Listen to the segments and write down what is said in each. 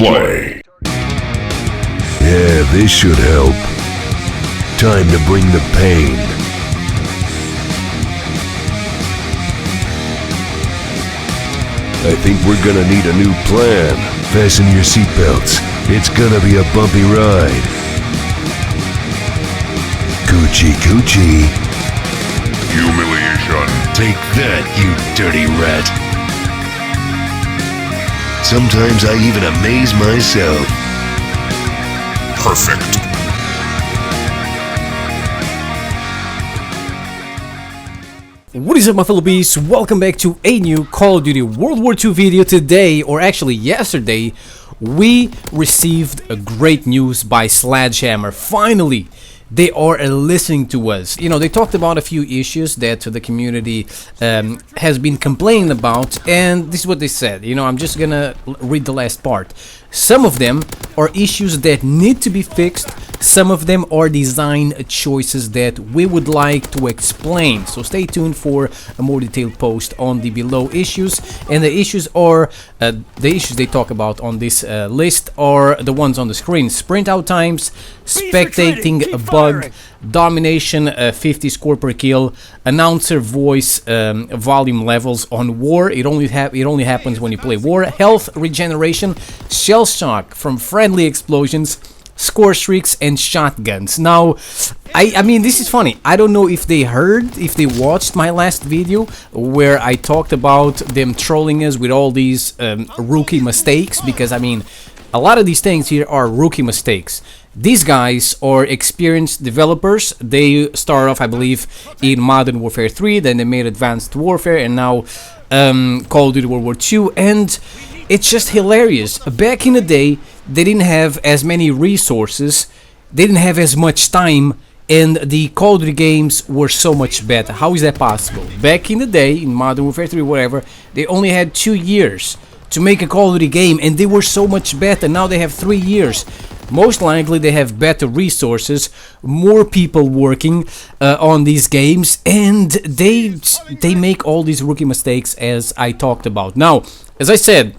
Play. Yeah, this should help. Time to bring the pain. I think we're gonna need a new plan. Fasten your seatbelts. It's gonna be a bumpy ride. Coochie coochie. Humiliation. Take that, you dirty rat. Sometimes I even amaze myself. Perfect. What is up, my fellow beasts? Welcome back to a new Call of Duty World War II video. Today, or actually yesterday, we received a great news by Sledgehammer. Finally, they are listening to us. You know, they talked about a few issues that the community has been complaining about, and this is what they said. You know, I'm just gonna read the last part. Some of them are issues that need to be fixed. Some of them are design choices that we would like to explain. So stay tuned for a more detailed post on the below issues. And the issues are they talk about on this list are the ones on the screen: sprint out times, spectating a bug, domination, 50 score per kill, announcer voice volume levels on war. It only happens when you play war. Health regeneration, shell shock from friendly explosions, score streaks, and shotguns. Now, I mean, this is funny. I don't know if they watched my last video where I talked about them trolling us with all these rookie mistakes, because I mean, a lot of these things here are rookie mistakes. These guys are experienced developers. They start off, I believe, in Modern Warfare 3, then they made Advanced Warfare, and now Call of Duty World War II, and it's just hilarious. Back in the day, they didn't have as many resources, they didn't have as much time, and the Call of Duty games were so much better. How is that possible? Back in the day, in Modern Warfare 3, whatever, they only had 2 years to make a Call of Duty game, and they were so much better. Now they have 3 years. Most likely they have better resources, more people working on these games, and they make all these rookie mistakes as I talked about. Now, as I said,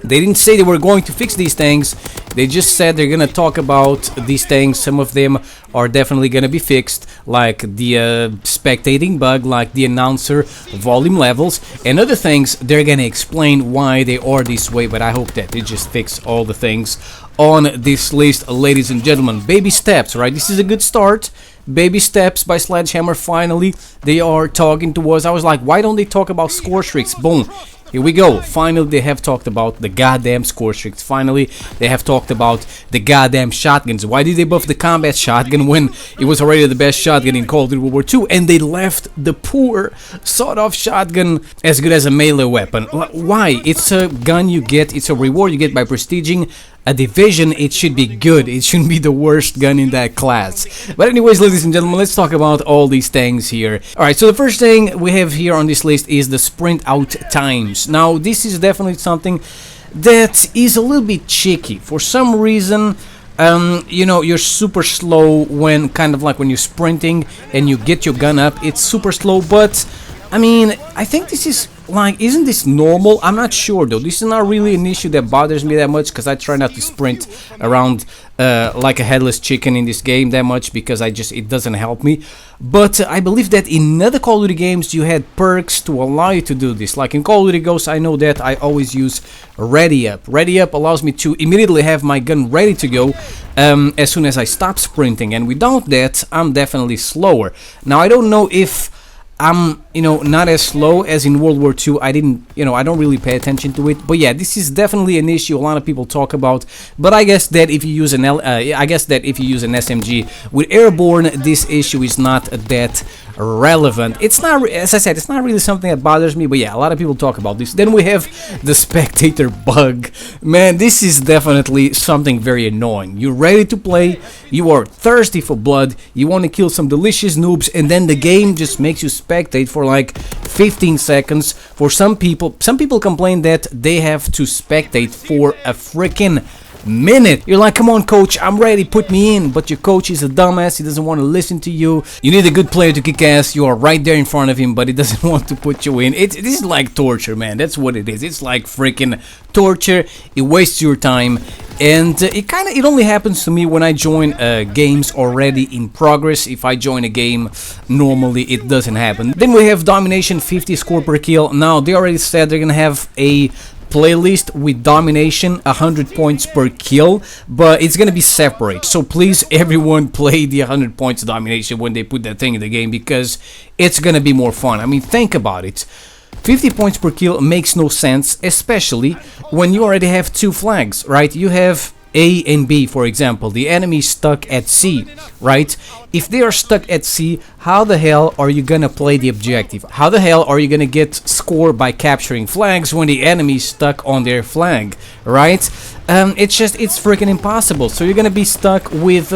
they didn't say they were going to fix these things. They just said they're gonna talk about these things. Some of them are definitely gonna be fixed, like the spectating bug, like the announcer volume levels, and other things. They're gonna explain why they are this way, but I hope that they just fix all the things on this list, ladies and gentlemen. Baby steps, right? This is a good start. Baby steps by Sledgehammer. Finally, they are talking to us. I was like, why don't they talk about score streaks? Boom. Here we go. Finally, they have talked about the goddamn score streaks. Finally, they have talked about the goddamn shotguns. Why did they buff the combat shotgun when it was already the best shotgun in Call of Duty World War II? And they left the poor sawed-off shotgun as good as a melee weapon. Why? It's a gun you get. It's a reward you get by prestiging a division. It should be good. It shouldn't be the worst gun in that class. But anyways, ladies and gentlemen, let's talk about all these things here. Alright, so the first thing we have here on this list is the sprint out times. Now, this is definitely something that is a little bit cheeky. For some reason, you know, you're super slow when kind of like when you're sprinting and you get your gun up. It's super slow, but I mean, I think this is like, isn't this normal? I'm not sure though. This is not really an issue that bothers me that much, because I try not to sprint around like a headless chicken in this game that much, because it doesn't help me. But I believe that in other Call of Duty games you had perks to allow you to do this. Like in Call of Duty Ghosts, I know that I always use Ready Up. Ready Up allows me to immediately have my gun ready to go as soon as I stop sprinting, and without that I'm definitely slower. Now, I don't know if I'm, you know, not as slow as in World War II. I don't really pay attention to it. But yeah, this is definitely an issue a lot of people talk about. But I guess that if you use an SMG with airborne, this issue is not that relevant. It's not, as I said, it's not really something that bothers me. But yeah, a lot of people talk about this. Then we have the spectator bug. Man, this is definitely something very annoying. You're ready to play. You are thirsty for blood. You want to kill some delicious noobs, and then the game just makes you spectate for like 15 seconds. For some people complain that they have to spectate for a freaking minute. You're like, come on coach, I'm ready, put me in. But your coach is a dumbass, he doesn't want to listen to you. You need a good player to kick ass, you are right there in front of him, but he doesn't want to put you in. This is like torture, man, that's what it is. It's like freaking torture, it wastes your time. And it only happens to me when I join games already in progress. If I join a game, normally it doesn't happen. Then we have domination, 50 score per kill. Now they already said they're gonna have a playlist with domination, 100 points per kill, but it's gonna be separate. So please everyone play the 100 points domination when they put that thing in the game, because it's gonna be more fun. I mean, think about it. 50 points per kill makes no sense, especially when you already have two flags, right? You have A and B, for example. The enemy is stuck at C, right? If they are stuck at C, how the hell are you gonna play the objective? How the hell are you gonna get score by capturing flags when the enemy is stuck on their flag, right? It's freaking impossible. So you're gonna be stuck with,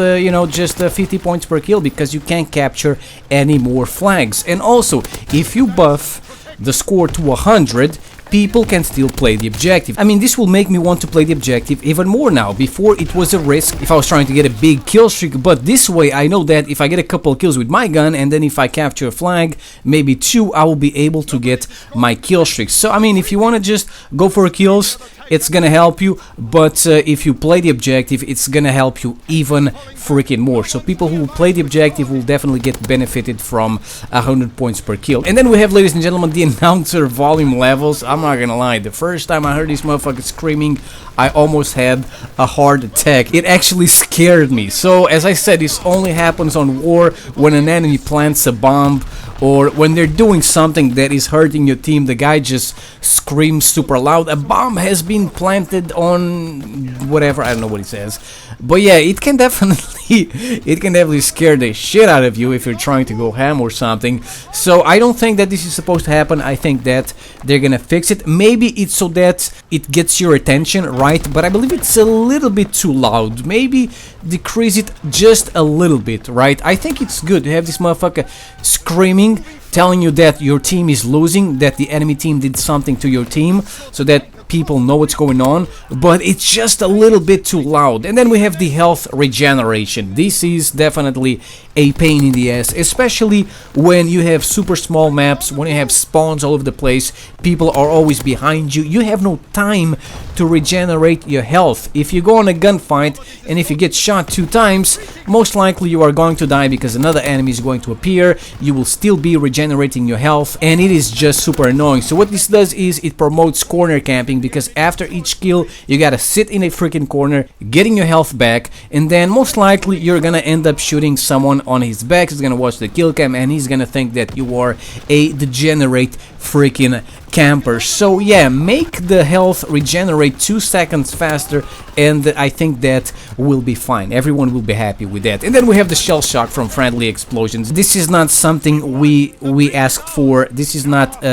just 50 points per kill because you can't capture any more flags. And also, if you buff the score to 100, people can still play the objective. I mean, this will make me want to play the objective even more now. Before, it was a risk if I was trying to get a big kill streak, but this way I know that if I get a couple kills with my gun and then if I capture a flag, maybe two, I will be able to get my kill streaks. So I mean, if you want to just go for kills, it's gonna help you, but if you play the objective, it's gonna help you even freaking more. So people who play the objective will definitely get benefited from 100 points per kill. And then we have, ladies and gentlemen, the announcer volume levels. I'm not gonna lie, the first time I heard these motherfuckers screaming, I almost had a heart attack. It actually scared me. So as I said, this only happens on war when an enemy plants a bomb, or when they're doing something that is hurting your team. The guy just screams super loud, a bomb has been planted on whatever, I don't know what he says. But yeah, it can definitely scare the shit out of you if you're trying to go ham or something. So I don't think that this is supposed to happen. I think that they're gonna fix it. Maybe it's so that it gets your attention, right? But I believe it's a little bit too loud. Maybe decrease it just a little bit, right? I think it's good to have this motherfucker screaming, telling you that your team is losing, that the enemy team did something to your team, so that people know what's going on, but it's just a little bit too loud. And then we have the health regeneration. This is definitely a pain in the ass, especially when you have super small maps, when you have spawns all over the place, people are always behind you, you have no time to regenerate your health. If you go on a gunfight and if you get shot 2 times, most likely you are going to die because another enemy is going to appear. You will still be regenerating your health, and it is just super annoying. So what this does is it promotes corner camping, because after each kill you gotta sit in a freaking corner getting your health back, and then most likely you're gonna end up shooting someone on his back. He's gonna watch the kill cam and he's gonna think that you are a degenerate freaking camper. So yeah, make the health regenerate 2 seconds faster, and I think that will be fine. Everyone will be happy with that. And then we have the shell shock from friendly explosions. This is not something we asked for. This is not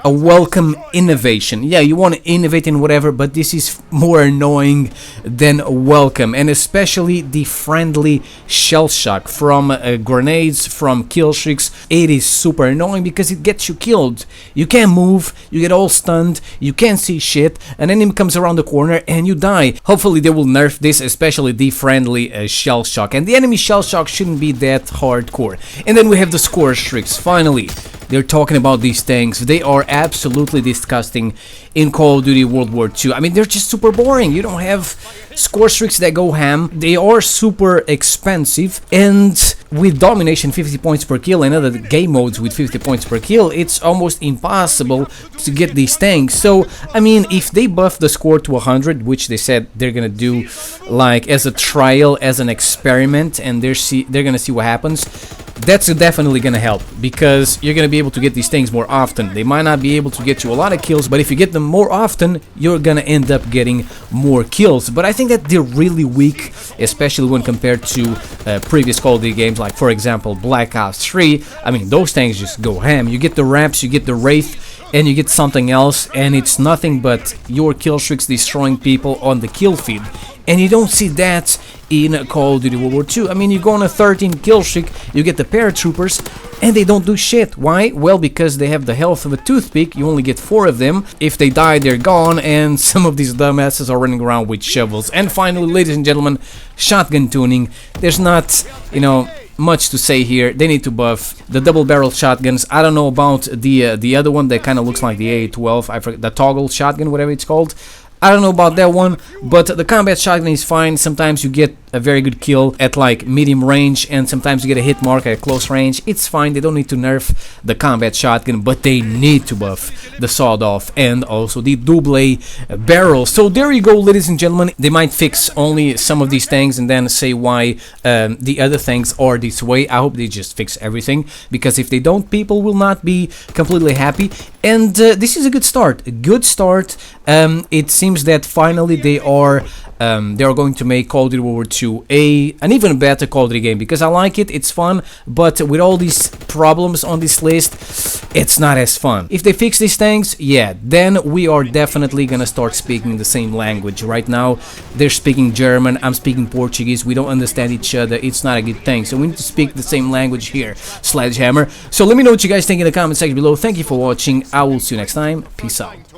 a welcome innovation. Yeah, you want to innovate in whatever, but this is more annoying than welcome. And especially the friendly shell shock from grenades, from kill streaks. It is super annoying because it gets you killed. You can't move, you get all stunned, you can't see shit, an enemy comes around the corner and you die. Hopefully they will nerf this, especially the friendly shell shock. And the enemy shell shock shouldn't be that hardcore. And then we have the score streaks. Finally, they're talking about these things. They are absolutely disgusting in Call of Duty World War II. I mean, they're just super boring. You don't have score streaks that go ham. They are super expensive, and with domination 50 points per kill and other game modes with 50 points per kill, it's almost impossible to get these things. So I mean, if they buff the score to 100, which they said they're gonna do like as a trial, as an experiment, and they're gonna see what happens, that's definitely gonna help, because you're gonna be able to get these things more often. They might not be able to get you a lot of kills, but if you get them more often, you're gonna end up getting more kills. But I think that they're really weak, especially when compared to previous Call of Duty games, like for example Black Ops 3. I mean, those things just go ham. You get the ramps, you get the Wraith, and you get something else, and it's nothing but your kill streaks destroying people on the kill feed. And you don't see that in Call of Duty World War II. I mean, you go on a 13 kill streak, you get the paratroopers, and they don't do shit. Why? Well, because they have the health of a toothpick. You only get 4 of them. If they die, they're gone, and some of these dumbasses are running around with shovels. And finally, ladies and gentlemen, shotgun tuning. There's not, much to say here. They need to buff the double barrel shotguns. I don't know about the other one that kind of looks like the A12. I forget, the toggle shotgun, whatever it's called. I don't know about that one, but the combat shotgun is fine. Sometimes you get a very good kill at like medium range, and sometimes you get a hit mark at close range. It's fine. They don't need to nerf the combat shotgun, but they need to buff the sawed-off and also the double barrel. So there you go, ladies and gentlemen. They might fix only some of these things and then say why the other things are this way. I hope they just fix everything, because if they don't, people will not be completely happy. And this is a good start. A good start. It seems that finally they are going to make Call of Duty World War II an even better Call of Duty game, because I like it, it's fun, but with all these problems on this list, it's not as fun. If they fix these things, yeah, then we are definitely gonna start speaking the same language. Right now, they're speaking German, I'm speaking Portuguese, we don't understand each other, it's not a good thing, so we need to speak the same language here, Sledgehammer. So let me know what you guys think in the comment section below. Thank you for watching, I will see you next time, peace out.